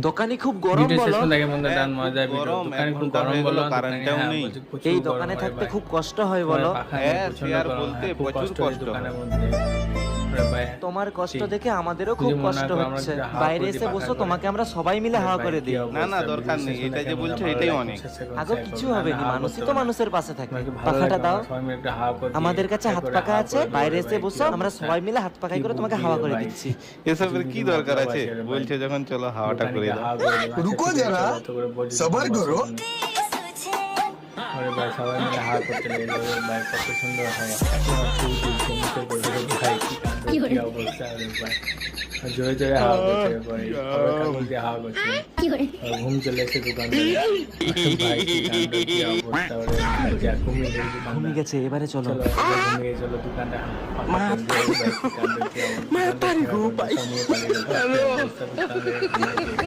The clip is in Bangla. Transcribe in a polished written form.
দোকানে খুব গরম ভিডিও শেষ বলো। পর্যন্ত দেখে বন্ধু দারুণ মজা ভিডিও। গরম, দোকানে এক খুব ঘন্টা গরম হয়ে বলো, গেল, কারেন্টটাও নেই। এই দোকানে থাকতে খুব কষ্ট হয় বলো। হ্যাঁ, চেয়ার বলতে প্রচুর কষ্ট দোকানের হয়। মধ্যে। ওরে ভাই, তোমার কষ্ট ঠিক। দেখে আমাদেরও তুই খুব মনে কষ্ট কর আমরা হচ্ছে। যদি হাওয়া বাইরে করে এসে দিই বসো, পাখার তোমাকে করে। আমরা সবাই মিলে হাওয়া করে দিই। না, না, দরকার নেই। এটা যে বলছো এটাই অনেক। আগো কিছু হবে না, মানুষই তো মানুষের পাশে থাকে। পাখাটা দাও, আমাদের কাছে হাত পাখা আছে। বাইরে এসে বসো, আমরা সবাই মিলে হাত পাখাই করে তোমাকে হাওয়া করে দিচ্ছি। এসবের কি দরকার আছে? বলছে যখন চলো হাওয়াটা করে দাও। रुको जरा, सबर करो। আরে ভাই সবাই মিলে হাওয়া করতে লেগে যাবে ভাই, কত সুন্দর হাওয়া। এখন ফুল তুলছে মুখের উপরে, ভাই কি কাণ্ড, কি অবস্থা রে ভাই। আর জোরে জোরে হাওয়া করছে ভাই, সবাই কাগজ দিয়ে হাওয়া করছে। আর ঘুম চলে এসে দোকান থেকে। ভাই কি কাণ্ড, কি অবস্থা রে ভাই, যা ঘুমিয়ে গেছে দোকানটা। ঘুমিয়ে গেছে, এবারে চলো। চলো এবার ঘুমিয়ে চলো দোকানটা ফাঁকা করে দিয়ে, ভাই কি কাণ্ড, কি অবস্থা। মা তারি গো ভাই। সব নিয়ে পালিয়ে গেছে, কি অবস্থা দোকানের।